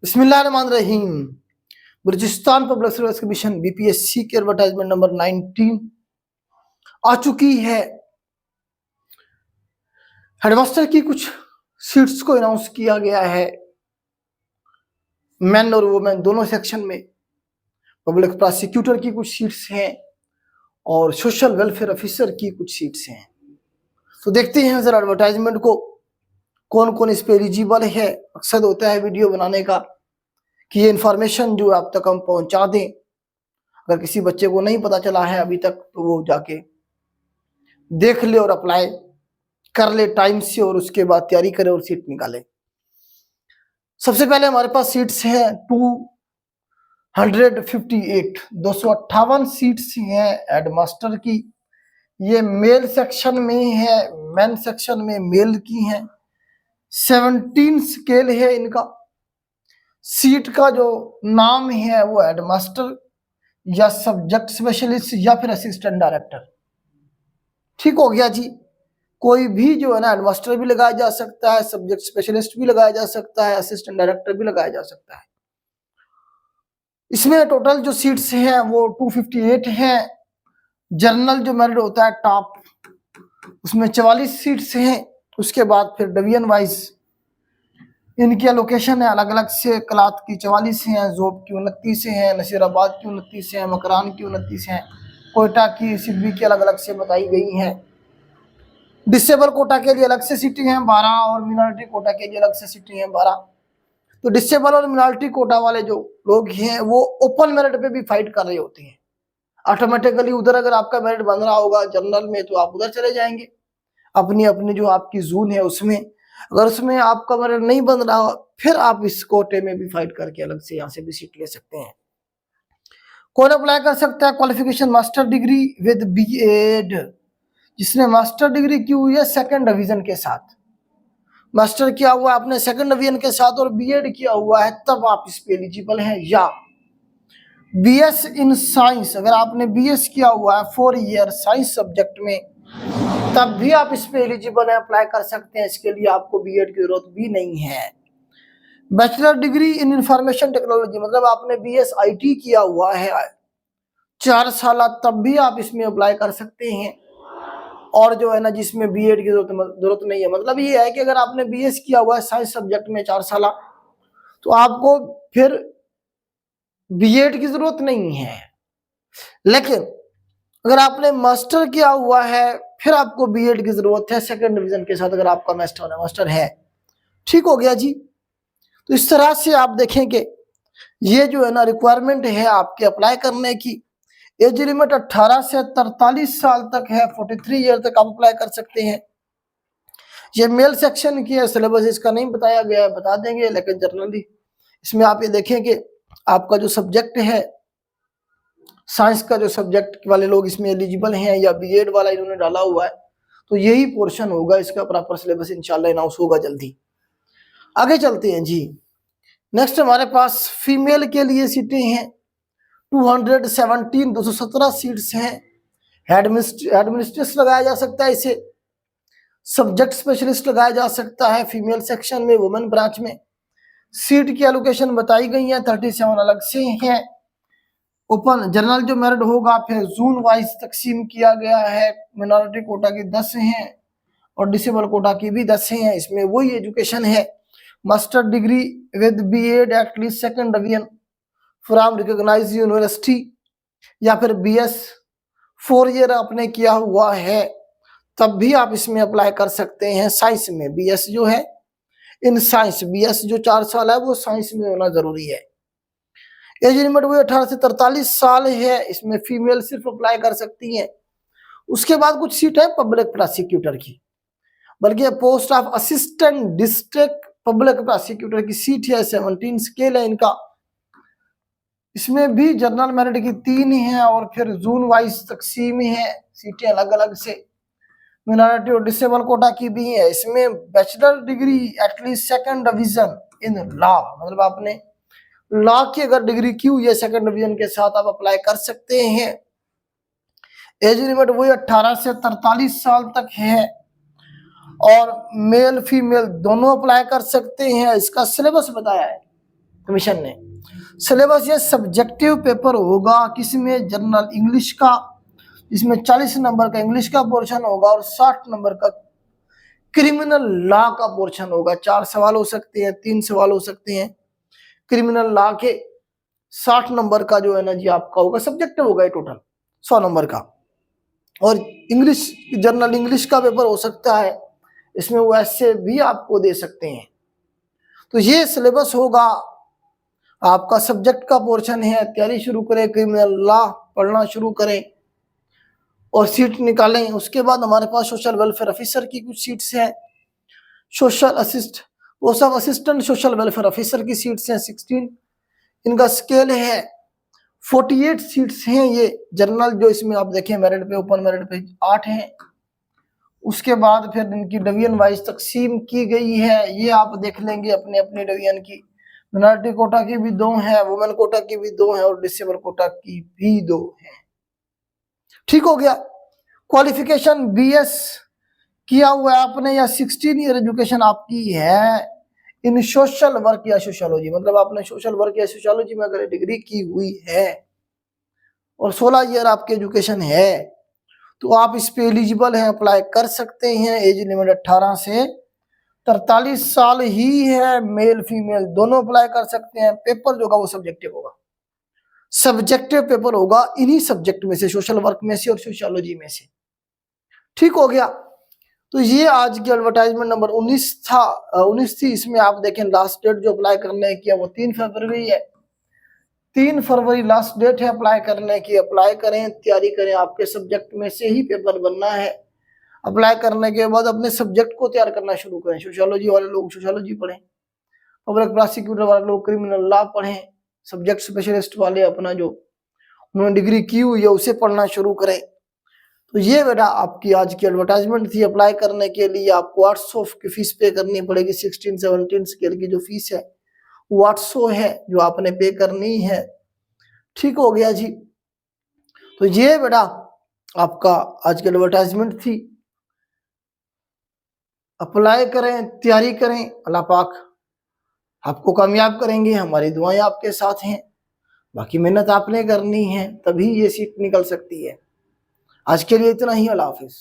बिस्मिल्लाहिर्रहमानिर्रहीम। Balochistan public service commission BPSC की advertisement number 19 आ चुकी है। हेडमास्टर की कुछ सीट्स को अनाउंस किया गया है, मेन और वुमेन दोनों सेक्शन में। पब्लिक प्रोसिक्यूटर की कुछ सीट्स हैं और सोशल वेलफेयर ऑफिसर की कुछ सीट्स हैं। तो देखते हैं जरा एडवर्टाइजमेंट को, कौन कौन इस पे एलिजिबल है। मकसद होता है वीडियो बनाने का कि ये इन्फॉर्मेशन जो आप तक हम पहुंचा दें। अगर किसी बच्चे को नहीं पता चला है अभी तक तो वो जाके देख ले और अप्लाई कर ले टाइम से, और उसके बाद तैयारी करे और सीट निकाले। सबसे पहले हमारे पास सीट्स हैं 258, 258 सीट्स हैं हेडमास्टर की। ये मेल सेक्शन में है, मेन सेक्शन में मेल की हैं। 17 स्केल है इनका। सीट का जो नाम है वो हेडमास्टर या सब्जेक्ट स्पेशलिस्ट या फिर असिस्टेंट डायरेक्टर। ठीक हो गया जी। कोई भी जो है ना हेडमास्टर भी लगाया जा सकता है, सब्जेक्ट स्पेशलिस्ट भी लगाया जा सकता है, असिस्टेंट डायरेक्टर भी लगाया जा सकता है। इसमें टोटल जो सीट्स हैं वो 258 हैं। जर्नल जो मेरिट होता है टॉप, उसमें 44 सीट्स हैं। उसके बाद फिर डिवीजन वाइज इनकी एलोकेशन है अलग अलग से। कलात की 44 हैं, जोब की 29 हैं, नसीराबाद की 29 हैं, मकरान की 29 हैं, कोयटा की, सिडबी की अलग अलग से बताई गई हैं। डिसेबल कोटा के लिए अलग से सीटें हैं 12 और मिनॉरिटी कोटा के लिए अलग से सीटें हैं 12। तो डिसेबल और मिनॉरिटी कोटा वाले जो लोग हैं वो ओपन मेरिट पे भी फाइट कर रहे होते हैं। ऑटोमेटिकली उधर अगर आपका मेरिट बन रहा होगा जनरल में तो आप उधर चले जाएंगे, अपनी अपनी जो आपकी जोन है उसमें। अगर उसमें आपका मेरिट नहीं बन रहा फिर आप इस कोटे में भी फाइट करके अलग से यहाँ से भी सीट ले सकते हैं। कौन अप्लाई कर सकता है? Qualification master degree with BEd, जिसने मास्टर डिग्री की हुई है सेकंड डिवीजन के साथ। मास्टर किया हुआ है आपने सेकंड डिवीजन के साथ और बीएड किया हुआ है, तब आप इस पे एलिजिबल हैं। या बीएस इन साइंस, अगर आपने बीएस किया हुआ है 4 ईयर साइंस सब्जेक्ट में, तब भी आप इस पे एलिजिबल है, अप्लाई कर सकते हैं। इसके लिए आपको बीएड की जरूरत भी नहीं है। Bachelor degree in information technology, मतलब आपने बीएस आईटी किया हुआ है 4 साल, तब भी आप इसमें अप्लाई कर सकते हैं। और जो है ना जिसमें बीएड की जरूरत नहीं है, मतलब ये है कि अगर आपने बीएस किया हुआ है साइंस सब्जेक्ट में 4 साल, तो आपको फिर बीएड की जरूरत नहीं है। लेकिन अगर आपने मास्टर किया हुआ है फिर आपको बीएड की जरूरत है सेकंड डिवीजन के साथ, अगर आपका मास्टर है। ठीक हो गया जी। तो इस तरह से आप देखें कि ये जो है ना रिक्वायरमेंट है आपके अप्लाई करने की। एज लिमिट 18 से 43 साल तक है, 43 ईयर तक आप अप्लाई कर सकते हैं। ये मेल सेक्शन की है, सिलेबस इसका नहीं बताया गया है, बता देंगे। लेकिन जनरली इसमें आप ये देखें कि आपका जो सब्जेक्ट है साइंस का, जो सब्जेक्ट वाले लोग इसमें एलिजिबल हैं या बीएड वाला इन्होंने डाला हुआ है, तो यही पोर्शन होगा। इसका प्रॉपर सिलेबस इंशाल्लाह अनाउंस होगा जल्दी। आगे चलते हैं जी। नेक्स्ट हमारे पास फीमेल के लिए सीटें हैं 217, 217 सीट्स हैं। एडमिनिस्ट्रेटर लगाया जा सकता है इसे, सब्जेक्ट स्पेशलिस्ट लगाया जा सकता है फीमेल सेक्शन में, वुमेन ब्रांच में। सीट की एलोकेशन बताई गई है 37 अलग से हैं। ओपन जनरल जो मेरिट होगा फिर जोन वाइज तकसीम किया गया है। मिनॉरिटी कोटा की 10 हैं और डिसेबल कोटा की भी 10 हैं। इसमें वही एजुकेशन है, master degree with BEd at least second division from recognised university, या फिर बीएस 4 ईयर आपने किया हुआ है, तब भी आप इसमें अप्लाई कर सकते हैं। साइंस में बीएस जो है इन साइंस, बीएस जो 4 साल है वो साइंस में होना जरूरी है। एज लिमिट वो 18 से 43 साल है। इसमें फीमेल सिर्फ अप्लाई कर सकती हैं। उसके बाद कुछ सीट है पब्लिक प्रोसिक्यूटर की, बल्कि post of assistant district public prosecutor की सीट है। 17 स्केल है इनका। इसमें भी जनरल मेरिट की 3 है और फिर जोन वाइज तकसीम है, सीटें अलग अलग से। मिनॉरिटी और डिसेबल कोटा की भी है। इसमें bachelor degree at least second division in law, मतलब आपने लॉ की अगर डिग्री की हुई है सेकंड डिवीजन के साथ, आप अप्लाई कर सकते हैं। एज लिमिट वही 18 से 43 साल तक है और मेल फीमेल दोनों अप्लाई कर सकते हैं। इसका सिलेबस बताया है कमीशन ने। सिलेबस ये सब्जेक्टिव पेपर होगा किसमें, जनरल इंग्लिश का, इसमें 40 नंबर का इंग्लिश का पोर्शन होगा और 60 नंबर का क्रिमिनल लॉ का पोर्शन होगा। 4 सवाल हो सकते हैं, 3 सवाल हो सकते हैं। क्रिमिनल लॉ के 60 नंबर का जो है ना जी आपका होगा, सब्जेक्टिव होगा ये टोटल 100 नंबर का। और इंग्लिश, जनरल इंग्लिश का पेपर हो सकता है, इसमें वो ऐसे भी आपको दे सकते हैं। तो ये सिलेबस होगा आपका, सब्जेक्ट का पोर्शन है। तैयारी शुरू करें, क्रिमिनल लॉ पढ़ना शुरू करें और सीट निकालें। उसके बाद हमारे पास सोशल वेलफेयर ऑफिसर की कुछ सीट्स हैं, सोशल असिस्ट, वो सब असिस्टेंट सोशल वेलफेयर ऑफिसर की सीट्स हैं 16। इनका स्केल है 48 सीट्स हैं ये जनरल, जो इसमें आप देखें मेरिट पे, ओपन मेरिट पे 8 हैं। उसके बाद फिर इनकी डिवीजन वाइज तकसीम की गई है, ये आप देख लेंगे अपने अपने डिवीजन की। मिनॉरिटी कोटा की भी 2 है, वुमेन कोटा की भी 2 है और डिसेबल कोटा की भी 2 है। ठीक हो गया। क्वालिफिकेशन बीएस किया हुआ है आपने या 16 ईयर एजुकेशन आपकी है इन सोशल वर्क या सोशियोलॉजी, मतलब आपने सोशल वर्क या सोशियोलॉजी में अगर डिग्री की हुई है और 16 ईयर आपकी एजुकेशन है तो आप इस पे एलिजिबल हैं, अप्लाई कर सकते हैं। एज लिमिट 18 से 43 साल ही है, मेल फीमेल दोनों अप्लाई कर सकते हैं। पेपर जो होगा वो सब्जेक्टिव होगा, सब्जेक्टिव पेपर होगा इन्हीं सब्जेक्ट में से, सोशल वर्क में से और सोशियोलॉजी में से। ठीक हो गया। तो ये आज की एडवर्टाइजमेंट नंबर 19 था, 19 थी। इसमें आप देखें लास्ट डेट जो अप्लाई करने की है वो 3 फरवरी है। 3 फरवरी लास्ट डेट है अप्लाई करने की। अप्लाई करें, तैयारी करें, आपके सब्जेक्ट में से ही पेपर बनना है। अप्लाई करने के बाद अपने सब्जेक्ट को तैयार करना शुरू करें। सोशियोलॉजी वाले लोग सोशियोलॉजी पढ़ें, पब्लिक प्रोसिक्यूटर वाले लोग क्रिमिनल लॉ पढ़ें, सब्जेक्ट स्पेशलिस्ट वाले अपना जो उन्होंने डिग्री की हुई है उसे पढ़ना शुरू करें। तो ये बेटा आपकी आज की एडवर्टाइजमेंट थी। अप्लाई करने के लिए आपको 800 की फीस पे करनी पड़ेगी। 16-17 स्केल की जो फीस है वो 800 है जो आपने पे करनी है। ठीक हो गया जी। तो ये बेटा आपका आज की एडवर्टाइजमेंट थी। अप्लाई करें, तैयारी करें, अल्लाह पाक आपको कामयाब करेंगे। हमारी दुआएं आपके साथ हैं। बाकी मेहनत आपने करनी है, तभी ये सीट निकल सकती है। आज के लिए इतना ही। अल्लाह हाफिज।